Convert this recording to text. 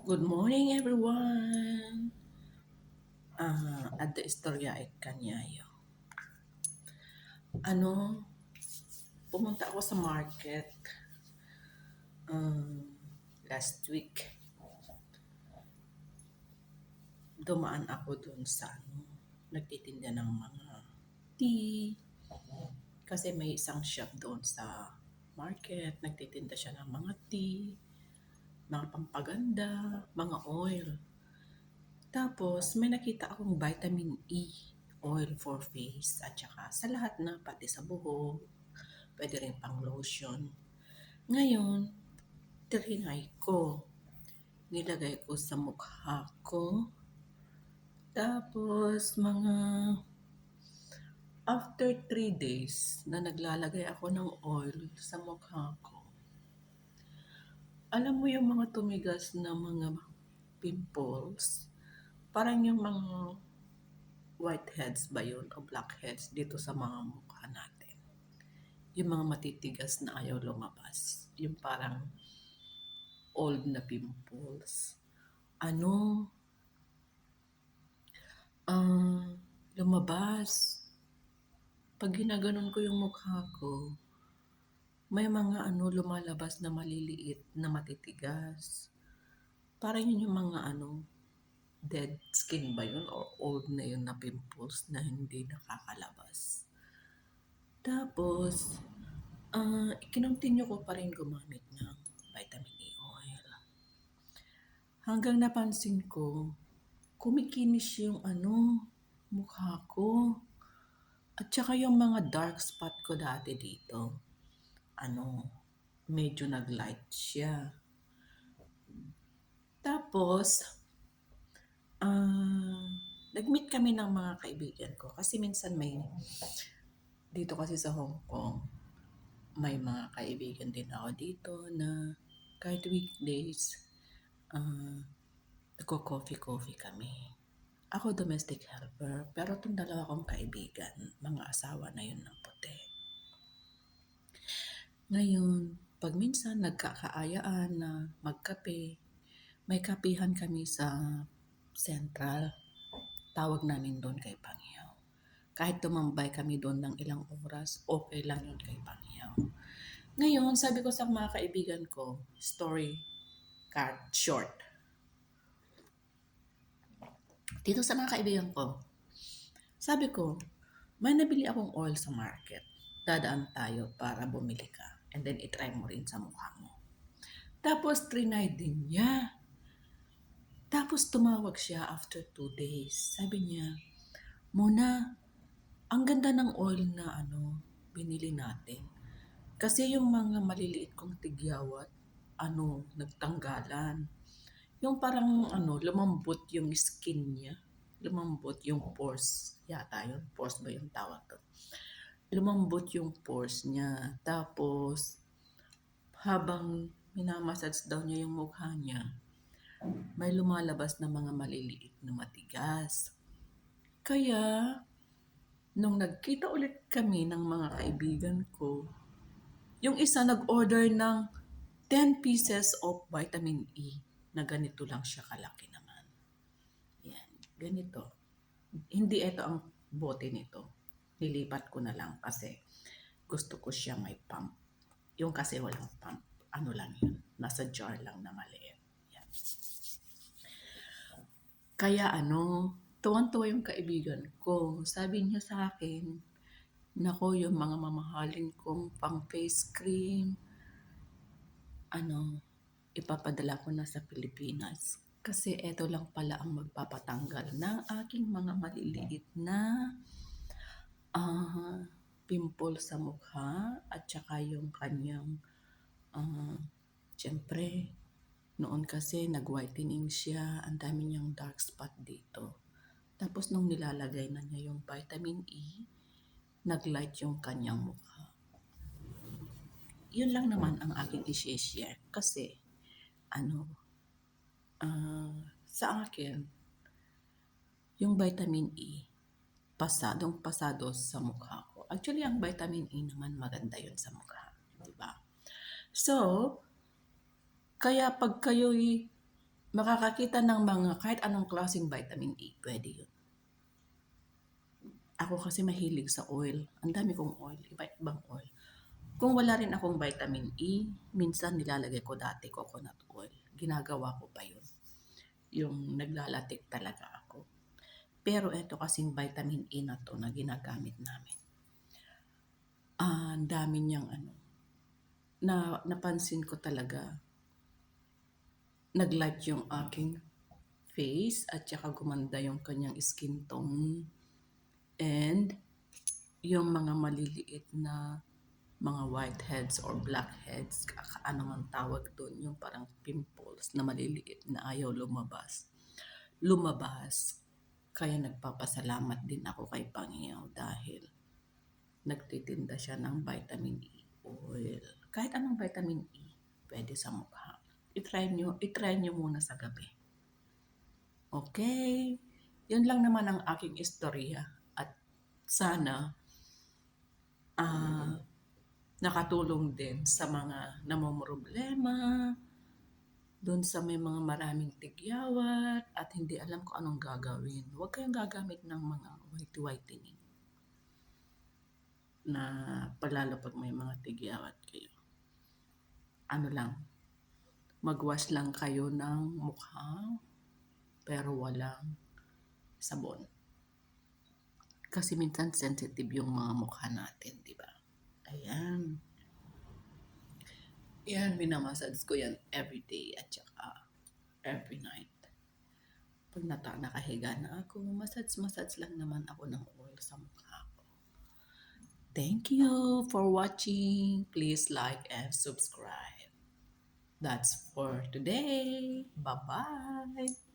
Good morning, everyone! Adto istorya ay kanyayo. Ano, pumunta ako sa market last week. Dumaan ako dun sa nagtitinda ng mga tea. Kasi may isang shop doon sa market. Nagtitinda siya ng mga tea, mga pampaganda, mga oil. Tapos, may nakita akong vitamin E oil for face at saka sa lahat na, pati sa buhok, pwede rin pang lotion. Ngayon, trinay ko. Nilagay ko sa mukha ko. Tapos, mga after 3 days na naglalagay ako ng oil sa mukha ko, alam mo yung mga tumigas na mga pimples, parang yung mga whiteheads ba yun o blackheads dito sa mga mukha natin. Yung mga matitigas na ayaw lumabas. Yung parang old na pimples. Ano, lumabas. Pag ginaganon ko yung mukha ko, may mga lumalabas na maliliit na matitigas. Parang yun yung mga dead skin ba yun or old na yun na pimples na hindi nakakalabas. Tapos, kinontinue ko pa rin gumamit ng vitamin E oil. Hanggang napansin ko, kumikinis yung mukha ko. At saka yung mga dark spot ko dati dito, medyo nag-light siya. Tapos, nag-meet kami ng mga kaibigan ko kasi minsan dito kasi sa Hong Kong, may mga kaibigan din ako dito na kahit weekdays, nagko-coffee-coffee kami. Ako domestic helper, pero itong dalawa kong kaibigan, mga asawa na yun ng puti. Ngayon, pag minsan nagkakaayaan na magkape, may kapihan kami sa Central. Tawag namin doon kay Pangyaw. Kahit tumambay kami doon ng ilang oras, okay lang yun kay Pangyaw. Ngayon, sabi ko sa mga kaibigan ko, story cut short. Dito sa mga kaibigan ko, sabi ko, may nabili akong oil sa market. Dadaan tayo para bumili ka. And then, itry mo rin sa mukha mo. Tapos, trinay din niya. Tapos, tumawag siya after 2 days. Sabi niya, Mona, ang ganda ng oil na binili natin. Kasi yung mga maliliit kong tigyawat, nagtanggalan. Yung parang lumambot yung skin niya. Lumambot yung pores. Yata yun. Pores ba yung tawag to? Lumambot yung pores niya. Tapos, habang minamassage daw niya yung mukha niya, may lumalabas na mga maliliit na matigas. Kaya, nung nagkita ulit kami ng mga kaibigan ko, yung isa nag-order ng 10 pieces of vitamin E na ganito lang siya kalaki naman. Yan, ganito. Hindi ito ang bote nito. Nilipat ko na lang kasi gusto ko siya may pump. Yung kasi walang pump. Ano lang yun. Nasa jar lang na maliit. Yan. Kaya tuwan-tuwa yung kaibigan ko. Sabi niya sa akin, nako, yung mga mamahalin kong pang face cream, ipapadala ko na sa Pilipinas. Kasi eto lang pala ang magpapatanggal ng aking mga maliliit na pimple sa mukha at saka yung kanyang syempre noon kasi nag-whitening siya, ang dami niyang dark spot dito. Tapos nung nilalagay na niya yung vitamin E, nag-light yung kanyang mukha. Yun lang naman ang aking i-share kasi sa akin, yung vitamin E, pasadong pasado sa mukha ko. Actually, ang vitamin E naman maganda yun sa mukha. Diba? So, kaya pag kayo'y makakakita ng mga kahit anong klaseng vitamin E, pwede yun. Ako kasi mahilig sa oil. Ang dami kong oil, iba-ibang oil. Kung wala rin akong vitamin E, minsan nilalagay ko dati coconut oil. Ginagawa ko pa yun. Yung naglalatik talaga ako. Pero eto kasing vitamin E na to na ginagamit namin. Ang dami niyang napansin ko talaga, nag-light yung aking face at saka gumanda yung kanyang skin tone. And yung mga maliliit na mga whiteheads or blackheads, ano man tawag doon, yung parang pimples na maliliit na ayaw lumabas. Kaya nagpapasalamat din ako kay Panginoon dahil nagtitinda siya ng vitamin E oil. Kahit anong vitamin E, pwede sa mukha. I-try nyo muna sa gabi. Okay? Yun lang naman ang aking istorya. At sana, nakatulong din sa mga namomroblema, doon sa may mga maraming tigyawat at hindi alam kung anong gagawin. Huwag kayong gagamit ng mga whitening na palalo pag may mga tigyawat kayo. Ano lang, magwash lang kayo ng mukha pero walang sabon. Kasi minsan sensitive yung mga mukha natin, di ba? Ayan. Yan, minamassage ko yan every day at saka every night. Pag nakahiga na ako, massage lang naman ako ng oil sa mukha ko. Thank you for watching. Please like and subscribe. That's for today. Bye-bye.